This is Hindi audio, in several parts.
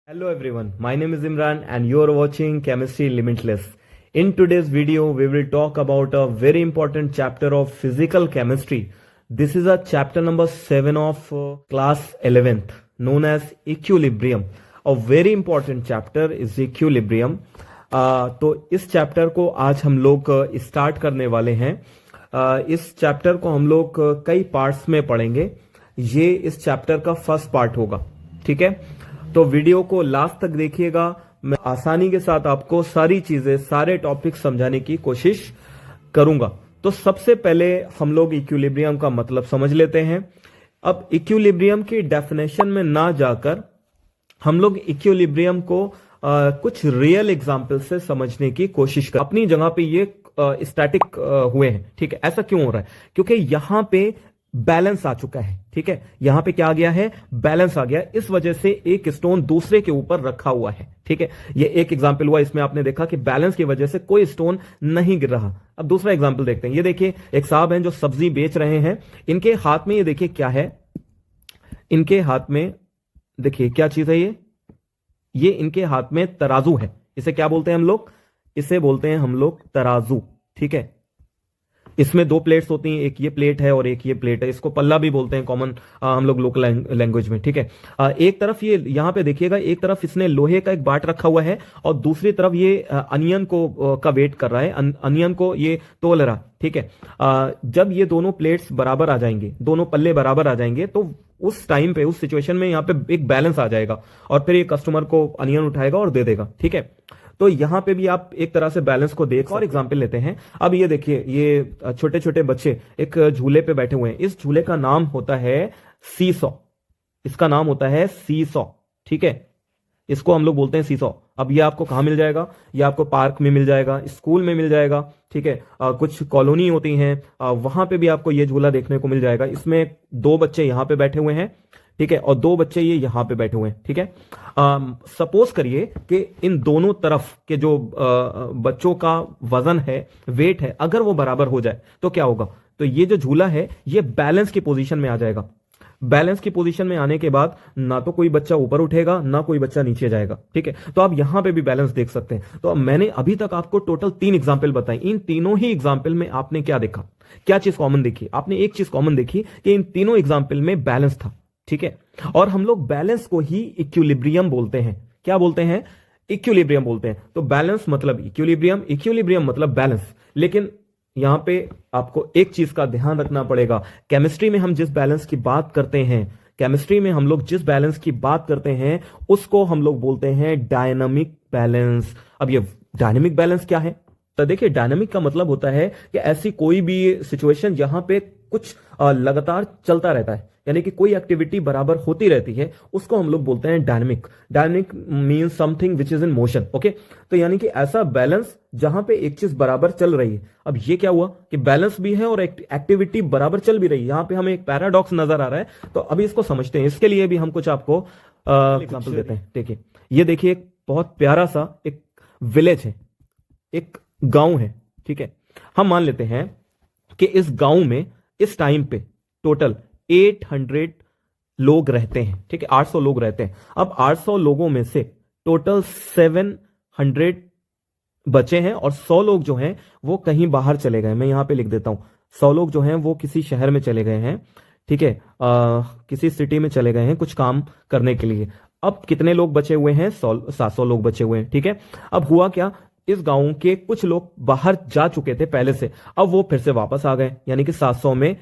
Hello everyone, my name is Imran and you are watching Chemistry Limitless. In today's video, we will talk about a very important chapter of physical chemistry. This is a chapter number 7 of class 11th known as equilibrium. A very important chapter is equilibrium. तो इस चैप्टर को आज हम लोग स्टार्ट करने वाले हैं. इस चैप्टर को हम लोग कई पार्ट्स में पढ़ेंगे. ये इस चैप्टर का फर्स्ट पार्ट होगा. ठीक है, तो वीडियो को लास्ट तक देखिएगा. मैं आसानी के साथ आपको सारी चीजें, सारे टॉपिक समझाने की कोशिश करूंगा. तो सबसे पहले हम लोग इक्विलिब्रियम का मतलब समझ लेते हैं. अब इक्विलिब्रियम की डेफिनेशन में ना जाकर हम लोग इक्विलिब्रियम को कुछ रियल एग्जाम्पल से समझने की कोशिश कर. अपनी जगह पे ये स्टैटिक हुए हैं. ठीक है, ऐसा क्यों हो रहा है? क्योंकि यहां पे बैलेंस आ चुका है. ठीक है, यहां पे क्या आ गया है? बैलेंस आ गया. इस वजह से एक स्टोन दूसरे के ऊपर रखा हुआ है. ठीक है, ये एक एग्जांपल हुआ. इसमें आपने देखा कि बैलेंस की वजह से कोई स्टोन नहीं गिर रहा. अब दूसरा एग्जांपल देखते हैं. ये देखिए, एक साहब हैं जो सब्जी बेच रहे हैं. इनके हाथ में ये देखिए क्या है. इनके हाथ में देखिए क्या चीज है. ये इनके हाथ में तराजू है. इसे क्या बोलते हैं हम लोग? इसे बोलते हैं हम लोग तराजू. ठीक है, इसमें दो प्लेट्स होती हैं. एक ये प्लेट है और एक ये प्लेट है. इसको पल्ला भी बोलते हैं कॉमन हम लोग लोकल लैंग्वेज में. ठीक है, एक तरफ ये यहां पे देखिएगा, एक तरफ इसने लोहे का एक बाट रखा हुआ है और दूसरी तरफ ये अनियन को का वेट कर रहा है. अनियन को ये तोल रहा. ठीक है, जब ये दोनों प्लेट्स बराबर आ जाएंगे, दोनों पल्ले बराबर आ जाएंगे, तो उस टाइम पे, उस सिचुएशन में यहां पे एक बैलेंस आ जाएगा और फिर ये कस्टमर को अनियन उठाएगा और दे देगा. ठीक है, तो यहां पे भी आप एक तरह से बैलेंस को देख. और एग्जांपल लेते हैं. अब ये देखिए, ये छोटे छोटे बच्चे एक झूले पे बैठे हुए हैं. इस झूले का नाम होता है सीसॉ. इसका नाम होता है सीसॉ. ठीक है, इसको हम लोग बोलते हैं सीसॉ. अब ये आपको कहां मिल जाएगा? ये आपको पार्क में मिल जाएगा, स्कूल में मिल जाएगा. ठीक है, कुछ कॉलोनी होती हैं, वहां पे भी आपको ये झूला देखने को मिल जाएगा. इसमें दो बच्चे यहां पे बैठे हुए हैं. ठीक है, और दो बच्चे ये यहां पे बैठे हुए हैं. ठीक है, सपोज करिए कि इन दोनों तरफ के जो बच्चों का वजन है, वेट है, अगर वो बराबर हो जाए तो क्या होगा? तो ये जो झूला है ये बैलेंस की पोजीशन में आ जाएगा. बैलेंस की पोजीशन में आने के बाद ना तो कोई बच्चा ऊपर उठेगा, ना कोई बच्चा नीचे जाएगा. ठीक है, तो आप यहां पे भी बैलेंस देख सकते हैं. तो अब मैंने अभी तक आपको टोटल 3 एग्जाम्पल बताए. इन तीनों ही एग्जाम्पल में आपने क्या देखा? क्या चीज कॉमन देखी? आपने एक चीज कॉमन देखी कि इन तीनों एग्जाम्पल में बैलेंस था. ठीक है, और हम लोग बैलेंस को ही इक्विलिब्रियम बोलते हैं. क्या बोलते हैं? इक्विलिब्रियम बोलते हैं. तो बैलेंस मतलब इक्विलिब्रियम, इक्विलिब्रियम मतलब बैलेंस. लेकिन यहां पे आपको एक चीज का ध्यान रखना पड़ेगा. केमिस्ट्री में हम जिस बैलेंस की बात करते हैं, केमिस्ट्री में हम लोग जिस बैलेंस की बात करते हैं उसको हम लोग बोलते हैं डायनामिक बैलेंस. अब ये डायनामिक बैलेंस क्या है? तो देखिए, डायनामिक का मतलब होता है कि ऐसी कोई भी सिचुएशन जहां पे कुछ लगातार चलता रहता है, यानी कि कोई एक्टिविटी बराबर होती रहती है, उसको हम लोग बोलते हैं dynamic. Dynamic means something which is in motion. Okay, तो यानी कि ऐसा बैलेंस जहां पे एक चीज बराबर चल रही है. अब ये क्या हुआ कि बैलेंस भी है और एक्टिविटी बराबर चल भी रही है. यहां पे हमें एक पैराडॉक्स नजर आ रहा है. तो अभी इसको समझते हैं. इसके लिए भी हम कुछ आपको एग्जांपल देते हैं. देखिए, ये देखिए, एक बहुत प्यारा सा एक विलेज है, एक गांव है. ठीक है, हम मान लेते हैं कि इस गांव में इस टाइम पे टोटल 800 लोग रहते हैं. ठीक है, 800 लोग रहते हैं. अब 800 लोगों में से टोटल 700 बचे हैं और 100 लोग जो हैं वो कहीं बाहर चले गए. मैं यहां पे लिख देता हूं, 100 लोग जो हैं वो किसी शहर में चले गए हैं. ठीक है, किसी सिटी में चले गए हैं कुछ काम करने के लिए. अब कितने लोग बचे हुए हैं? 700 लोग बचे हुए हैं. ठीक है, अब हुआ क्या, इस गांव के कुछ लोग बाहर जा चुके थे पहले से. अब वो फिर से वापस आ गए, यानी कि 700 में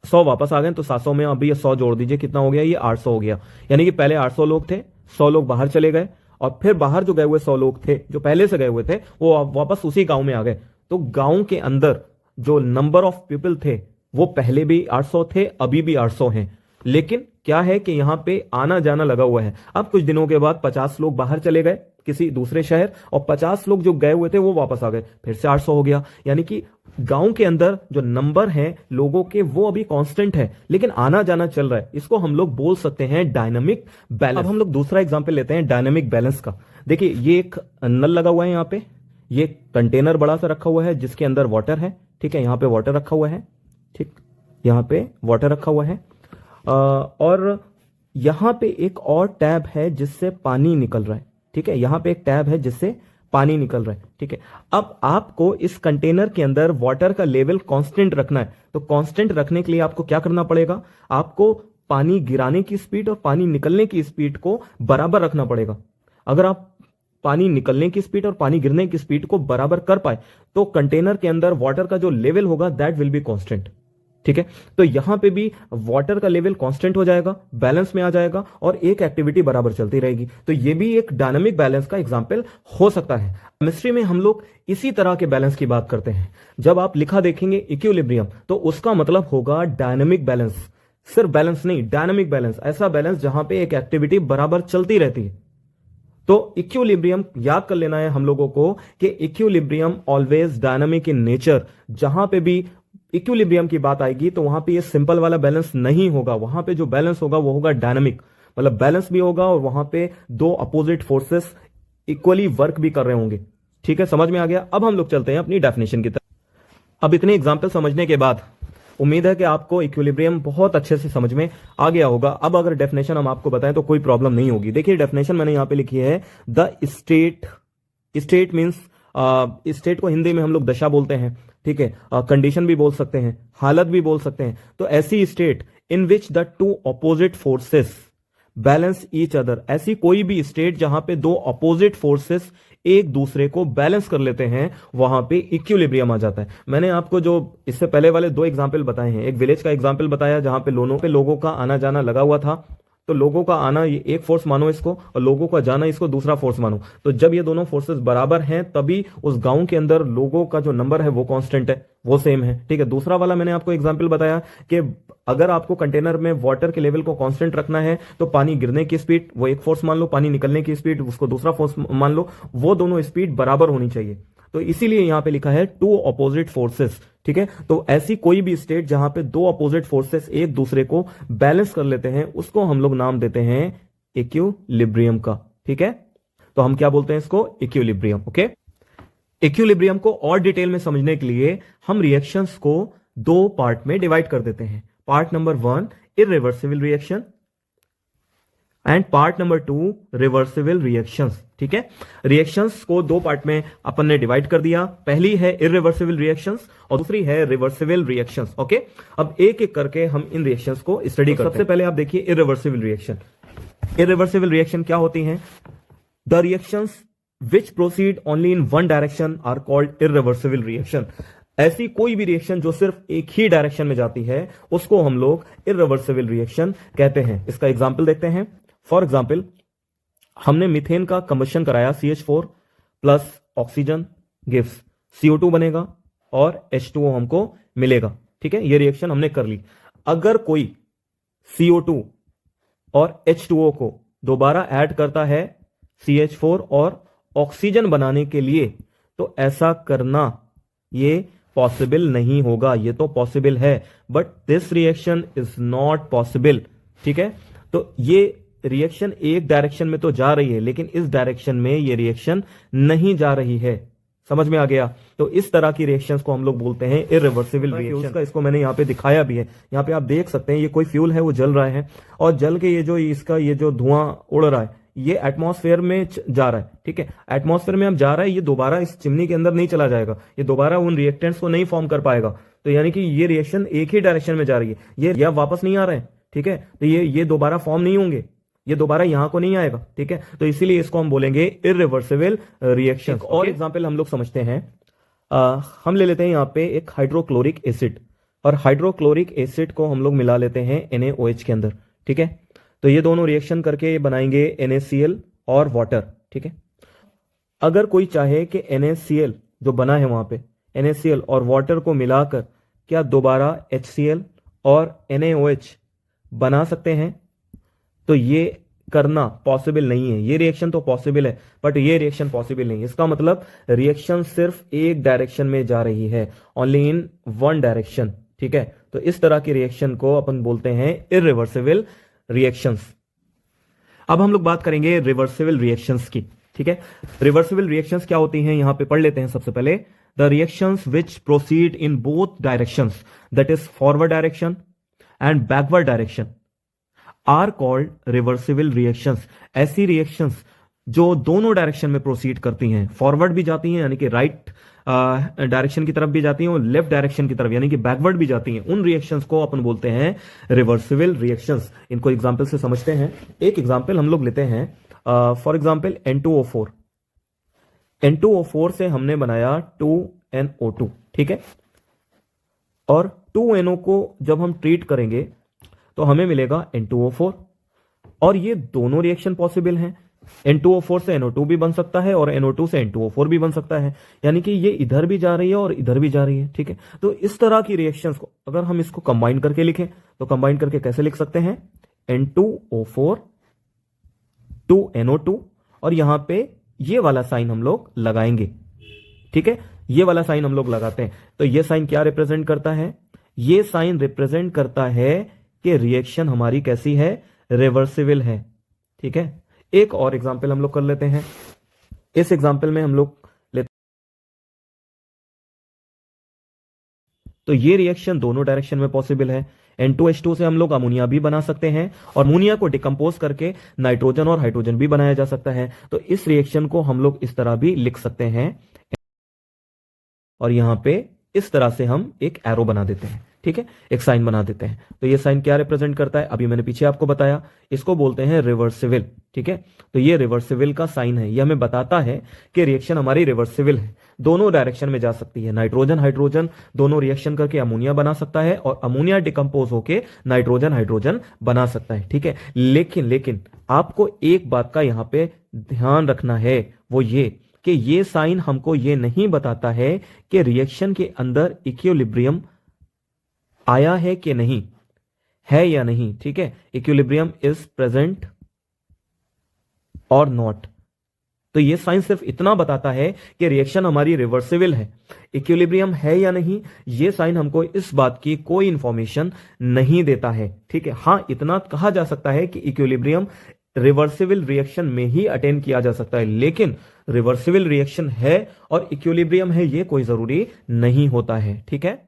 100 वापस आ गए. तो 700 में अभी ये 100 जोड़ दीजिए, कितना हो गया? ये 800 हो गया. यानी कि पहले 800 लोग थे, 100 लोग बाहर चले गए और फिर बाहर जो गए हुए 100 लोग थे, जो पहले से गए हुए थे, वो वापस उसी गांव में आ गए. तो गांव के अंदर जो नंबर ऑफ पीपल थे वो पहले भी 800 थे, अभी भी 800 हैं. लेकिन क्या है कि यहां पे आना जाना लगा हुआ है. अब कुछ दिनों के बाद 50 लोग बाहर चले गए किसी दूसरे शहर और 50 लोग जो गए हुए थे वो वापस आ गए, फिर से 800 हो गया. यानी कि गांव के अंदर जो नंबर है लोगों के वो अभी कांस्टेंट है, लेकिन आना जाना चल रहा है. इसको हम लोग बोल सकते हैं डायनामिक बैलेंस. अब हम लोग दूसरा एग्जांपल लेते हैं डायनामिक बैलेंस का. देखिए, ये एक नल लगा हुआ है यहाँ पे. ये कंटेनर बड़ा सा रखा हुआ है जिसके अंदर वाटर है. ठीक है, यहाँ पे वाटर रखा हुआ है. ठीक, यहाँ पे वाटर रखा हुआ है. और यहां पे एक और टैब है जिससे पानी निकल रहा है, ठीक है, यहां पे एक टैब है जिससे पानी निकल रहा है, ठीक है। अब आपको इस कंटेनर के अंदर वाटर का लेवल कांस्टेंट रखना है, तो कांस्टेंट रखने के लिए आपको क्या करना पड़ेगा, आपको पानी गिराने की स्पीड और पानी निकलने की स्पीड को बराबर रखना पड़ेगा। अगर आप पानी निकलने की स्पीड और पानी गिरने की स्पीड को बराबर कर पाए तो कंटेनर के अंदर वाटर का जो लेवल होगा दैट विल बी कांस्टेंट, ठीक है। तो यहां पे भी वाटर का लेवल कांस्टेंट हो जाएगा, बैलेंस में आ जाएगा और एक एक्टिविटी बराबर चलती रहेगी। तो ये भी एक डायनामिक बैलेंस का एग्जांपल हो सकता है। केमिस्ट्री में हम लोग इसी तरह के बैलेंस की बात करते हैं। जब आप लिखा देखेंगे इक्विलिब्रियम तो उसका मतलब होगा डायनामिक बैलेंस, सिर्फ बैलेंस नहीं, डायनामिक बैलेंस, ऐसा बैलेंस जहां पे एक एक्टिविटी बराबर चलती रहती है। तो इक्विलिब्रियम याद कर लेना है हम लोगों को कि equilibrium always dynamic in nature. जहां पे भी इक्विलिब्रियम की बात आएगी तो वहां पे ये सिंपल वाला बैलेंस नहीं होगा, वहां पे जो बैलेंस होगा वो होगा डायनामिक, मतलब बैलेंस भी होगा और वहां पे दो अपोजिट फोर्सेस इक्वली वर्क भी कर रहे होंगे, ठीक है, समझ में आ गया। अब हम लोग चलते हैं अपनी डेफिनेशन की तरफ। अब इतने एग्जाम्पल समझने के बाद उम्मीद है कि आपको इक्विलिब्रियम बहुत अच्छे से समझ में आ गया होगा। अब अगर डेफिनेशन हम आपको बताएं तो कोई प्रॉब्लम नहीं होगी। देखिए डेफिनेशन मैंने यहां पे लिखी है, the state, state means state को हिंदी में हम लोग दशा बोलते हैं, ठीक है, कंडीशन भी बोल सकते हैं, हालत भी बोल सकते हैं। तो ऐसी state in which the two opposite forces balance each other, ऐसी कोई भी स्टेट जहां पे दो अपोजिट फोर्सेस एक दूसरे को बैलेंस कर लेते हैं वहां पे इक्विलिब्रियम आ जाता है। मैंने आपको जो इससे पहले वाले दो एग्जाम्पल बताए हैं, एक विलेज का एग्जाम्पल बताया जहां पे लोगों का आना जाना लगा हुआ था, तो लोगों का आना ये एक फोर्स मानो इसको और लोगों का जाना इसको दूसरा फोर्स मानो। तो जब ये दोनों फोर्सेस बराबर हैं तभी उस गांव के अंदर लोगों का जो नंबर है वो कांस्टेंट है, वो सेम है, ठीक है। दूसरा वाला मैंने आपको एग्जांपल बताया कि अगर आपको कंटेनर में वाटर के लेवल को कांस्टेंट रखना है तो पानी गिरने की स्पीड वो एक फोर्स मान लो, पानी निकलने की स्पीड उसको दूसरा फोर्स मान लो, वो दोनों स्पीड बराबर होनी चाहिए। तो इसीलिए यहां पे लिखा है टू अपोजिट फोर्सेस, ठीक है। तो ऐसी कोई भी स्टेट जहां पे दो अपोजिट फोर्सेस एक दूसरे को बैलेंस कर लेते हैं उसको हम लोग नाम देते हैं इक्विलिब्रियम का, ठीक है। तो हम क्या बोलते हैं इसको, इक्विलिब्रियम, ओके। इक्विलिब्रियम को और डिटेल में समझने के लिए हम रिएक्शंस को दो पार्ट में डिवाइड कर देते हैं। Part number 1 irreversible reaction and part number 2 reversible reactions, ठीक है। रिएक्शंस को दो पार्ट में अपन ने डिवाइड कर दिया, पहली है इरिवर्सिबल रिएक्शंस और दूसरी है रिवर्सिबल रिएक्शंस, ओके। अब एक एक करके हम इन रिएक्शंस को स्टडी करते हैं। सबसे पहले आप देखिए इरिवर्सिबल रिएक्शन। इरिवर्सिबल रिएक्शन क्या होती हैं, the reactions which proceed only in one direction are called irreversible reaction. ऐसी कोई भी रिएक्शन जो सिर्फ एक ही डायरेक्शन में जाती है उसको हम लोग इरिवर्सिबल रिएक्शन कहते हैं। इसका एग्जांपल देखते हैं। फॉर एग्जाम्पल हमने मीथेन का कंबशन कराया, CH4 plus oxygen gives CO2 बनेगा और H2O हमको मिलेगा, ठीक है। ये रिएक्शन हमने कर ली। अगर कोई CO2 और H2O को दोबारा ऐड करता है CH4 और ऑक्सीजन बनाने के लिए तो ऐसा करना ये पॉसिबल नहीं होगा। ये तो पॉसिबल है but this reaction is not possible, ठीक है। तो ये रिएक्शन एक डायरेक्शन में तो जा रही है लेकिन इस डायरेक्शन में ये रिएक्शन नहीं जा रही है, समझ में आ गया। तो इस तरह की रिएक्शंस को हम लोग बोलते हैं इरिवर्सिबल रिएक्शन का। इसको मैंने यहाँ पे दिखाया भी है, यहाँ पे आप देख सकते हैं ये कोई फ्यूल है वो जल रहा है और जल के ये जो धुआं उड़ रहा है ये एटमॉस्फेयर में जा रहा है, ठीक है। एटमॉस्फेयर में अब जा रहा है, ये दोबारा इस चिमनी के अंदर नहीं चला जाएगा, ये दोबारा उन रिएक्टेंट्स को नहीं फॉर्म कर पाएगा। तो यानी कि ये रिएक्शन एक ही डायरेक्शन में जा रही है, ये वापस नहीं आ रहे हैं, ठीक है। तो ये दोबारा फॉर्म नहीं होंगे, ये दोबारा यहां को नहीं आएगा, ठीक है। तो इसीलिए इसको हम बोलेंगे इरिवर्सिबल रिएक्शन। और एग्जांपल हम लोग समझते हैं, हम ले लेते हैं यहाँ पे एक हाइड्रोक्लोरिक एसिड और हाइड्रोक्लोरिक एसिड को हम लोग मिला लेते हैं NaOH के अंदर, ठीक है। तो ये दोनों रिएक्शन करके बनाएंगे NaCl और वाटर, ठीक है। अगर कोई चाहे कि NaCl जो बना है वहां पे NaCl और वाटर को मिलाकर क्या दोबारा HCl और NaOH बना सकते हैं, तो ये करना पॉसिबल नहीं है। ये रिएक्शन तो पॉसिबल है बट ये रिएक्शन पॉसिबल नहीं है। इसका मतलब रिएक्शन सिर्फ एक डायरेक्शन में जा रही है, ओनली इन वन डायरेक्शन, ठीक है। तो इस तरह की रिएक्शन को अपन बोलते हैं इरिवर्सिबल रिएक्शंस। अब हम लोग बात करेंगे रिवर्सिबल रिएक्शंस की, ठीक है। रिवर्सिबल रिएक्शंस क्या होती हैं यहां पे पढ़ लेते हैं सबसे पहले। The reactions which proceed in both directions, that is forward direction and backward direction, are called reversible reactions. ऐसी रिएक्शंस जो दोनों डायरेक्शन में प्रोसीड करती हैं, फॉरवर्ड भी जाती हैं यानी कि राइट डायरेक्शन की तरफ भी जाती हैं और लेफ्ट डायरेक्शन की तरफ यानी कि बैकवर्ड भी जाती हैं, उन रिएक्शंस को अपन बोलते हैं रिवर्सिबल रिएक्शंस। इनको एग्जांपल से समझते हैं। एक एग्जांपल हम लोग लेते हैं, फॉर एग्जांपल N2O4। N2O4 से हमने बनाया 2NO2, ठीक है, और 2NO को जब हम ट्रीट करेंगे तो हमें मिलेगा N2O4, और ये दोनों रिएक्शन पॉसिबल हैं। N2O4 से NO2 भी बन सकता है और NO2 से N2O4 भी बन सकता है, यानी कि ये इधर भी जा रही है और इधर भी जा रही है, ठीक है। तो इस तरह की रिएक्शंस को अगर हम इसको कंबाइन करके लिखें तो कंबाइन करके कैसे लिख सकते हैं, N2O4 2NO2, और यहां पे ये वाला साइन हम लोग लगाएंगे, ठीक है, ये वाला साइन हम लोग लगाते हैं। तो ये साइन क्या रिप्रेजेंट करता है, ये साइन रिप्रेजेंट करता है कि रिएक्शन हमारी कैसी है, रिवर्सिबल है, ठीक है। एक और एग्जांपल हम लोग कर लेते हैं। इस एग्जांपल में हम लोग लेते, तो ये रिएक्शन दोनों डायरेक्शन में पॉसिबल है। N2H2 से हम लोग अमोनिया भी बना सकते हैं और अमोनिया को डिकम्पोज करके नाइट्रोजन और हाइड्रोजन भी बनाया जा सकता है। तो इस रिएक्शन को हम लोग इस तरह भी लिख सकते हैं, और यहां पे इस तरह से हम एक एरो बना देते हैं, ठीक है, एक साइन बना देते हैं। तो ये साइन क्या रिप्रेजेंट करता है, अभी मैंने पीछे आपको बताया, इसको बोलते हैं रिवर्सिबल, ठीक है। तो ये रिवर्सिबल का साइन है, ये हमें बताता है कि रिएक्शन हमारी रिवर्सिबल है, दोनों डायरेक्शन में जा सकती है। नाइट्रोजन हाइड्रोजन दोनों रिएक्शन करके अमोनिया बना सकता है और अमोनिया डिकम्पोज होके नाइट्रोजन हाइड्रोजन बना सकता है, ठीक है। लेकिन आपको एक बात का यहां पे ध्यान रखना है, वो ये कि ये साइन हमको ये नहीं बताता है कि रिएक्शन के अंदर इक्विलिब्रियम आया है कि नहीं, है या नहीं, ठीक है, इक्विलिब्रियम इज प्रेजेंट और नॉट। तो ये साइन सिर्फ इतना बताता है कि रिएक्शन हमारी रिवर्सिबल है, इक्विलिब्रियम है या नहीं, ये साइन हमको इस बात की कोई इंफॉर्मेशन नहीं देता है, ठीक है। हां, इतना कहा जा सकता है कि इक्विलिब्रियम रिवर्सिबल रिएक्शन में ही अटेन किया जा सकता है, लेकिन रिवर्सिबल रिएक्शन है और इक्विलिब्रियम है ये कोई जरूरी नहीं होता है, ठीक है।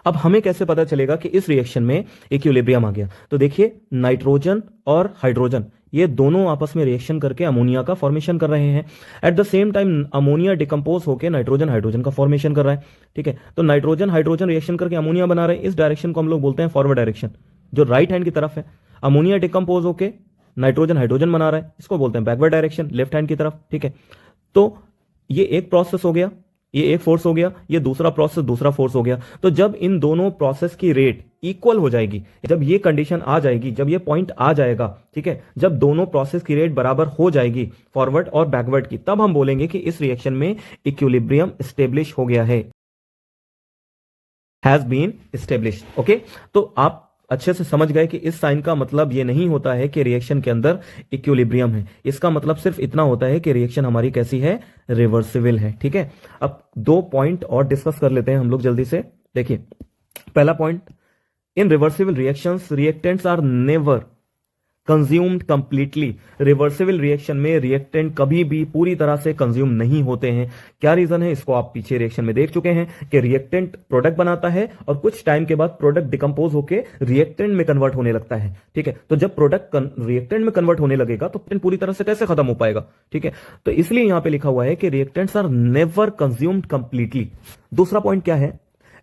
अब हमें कैसे पता चलेगा कि इस रिएक्शन में इक्विलिब्रियम आ गया, तो देखिए नाइट्रोजन और हाइड्रोजन ये दोनों आपस में रिएक्शन करके अमोनिया का फॉर्मेशन कर रहे हैं। At the same time ammonia decompose होकर नाइट्रोजन हाइड्रोजन का फॉर्मेशन कर रहा है, ठीक है। तो नाइट्रोजन हाइड्रोजन रिएक्शन करके अमोनिया बना रहे हैं, इस डायरेक्शन को हम लोग बोलते हैं फॉरवर्ड डायरेक्शन, जो राइट हैंड की तरफ है। अमोनिया डिकम्पोज होकर नाइट्रोजन हाइड्रोजन बना रहा है, इसको बोलते हैं बैकवर्ड डायरेक्शन, लेफ्ट हैंड की तरफ, ठीक है। तो ये एक प्रोसेस हो गया, ये एक फोर्स हो गया, ये दूसरा प्रोसेस दूसरा फोर्स हो गया। तो जब इन दोनों प्रोसेस की रेट इक्वल हो जाएगी, जब ये कंडीशन आ जाएगी, जब ये पॉइंट आ जाएगा, ठीक है, जब दोनों प्रोसेस की रेट बराबर हो जाएगी फॉरवर्ड और बैकवर्ड की, तब हम बोलेंगे कि इस रिएक्शन में इक्विलिब्रियम एस्टेब्लिश हो गया है, हैज बीन एस्टेब्लिश्ड। ओके, तो आप अच्छे से समझ गए कि इस साइन का मतलब ये नहीं होता है कि रिएक्शन के अंदर इक्विलिब्रियम है, इसका मतलब सिर्फ इतना होता है कि रिएक्शन हमारी कैसी है, रिवर्सिबल है, ठीक है। अब दो पॉइंट और डिस्कस कर लेते हैं हम लोग जल्दी से। देखिए पहला point, in reversible reactions reactants are never consumed completely. Reversible reaction में रिएक्टेंट कभी भी पूरी तरह से कंज्यूम नहीं होते हैं। क्या रीजन है, इसको आप पीछे रिएक्शन में देख चुके हैं कि रिएक्टेंट प्रोडक्ट बनाता है और कुछ टाइम के बाद प्रोडक्ट डिकम्पोज होकर रिएक्टेंट में कन्वर्ट होने लगता है, ठीक है। तो जब प्रोडक्ट रिएक्टेंट में कन्वर्ट होने लगेगा तो पूरी तरह से कैसे खत्म हो पाएगा, ठीक है। तो इसलिए यहां पर लिखा हुआ है कि reactants are never consumed completely. दूसरा पॉइंट क्या है,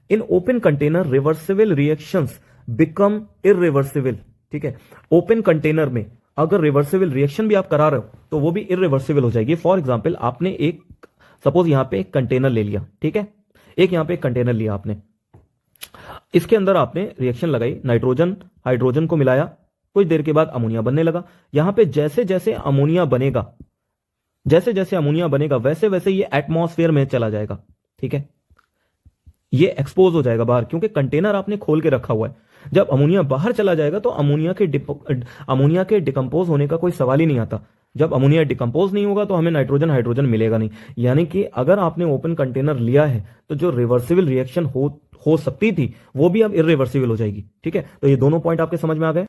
in open container reversible reactions become irreversible, ठीक है। ओपन कंटेनर में अगर रिवर्सिबल रिएक्शन भी आप करा रहे हो तो वो भी इररिवर्सिबल हो जाएगी। फॉर एग्जांपल, आपने एक सपोज यहां पे एक कंटेनर ले लिया, ठीक है, एक यहां पे एक कंटेनर लिया आपने, इसके अंदर आपने रिएक्शन लगाई, नाइट्रोजन हाइड्रोजन को मिलाया, कुछ देर के बाद अमोनिया बनने लगा। यहां पे जैसे जैसे अमोनिया बनेगा, जैसे जैसे अमोनिया बनेगा वैसे वैसे ये एटमॉस्फेयर में चला जाएगा, ठीक है, ये एक्सपोज हो जाएगा बाहर, क्योंकि कंटेनर आपने खोल के रखा हुआ है। जब अमोनिया बाहर चला जाएगा तो अमोनिया के डिकम्पोज होने का कोई सवाल ही नहीं आता। जब अमोनिया डिकम्पोज नहीं होगा तो हमें नाइट्रोजन हाइड्रोजन मिलेगा नहीं। यानी कि अगर आपने ओपन कंटेनर लिया है तो जो रिवर्सिबल रिएक्शन हो सकती थी वो भी अब इररिवर्सिबल हो जाएगी, ठीक है। तो ये दोनों पॉइंट आपके समझ में आ गए।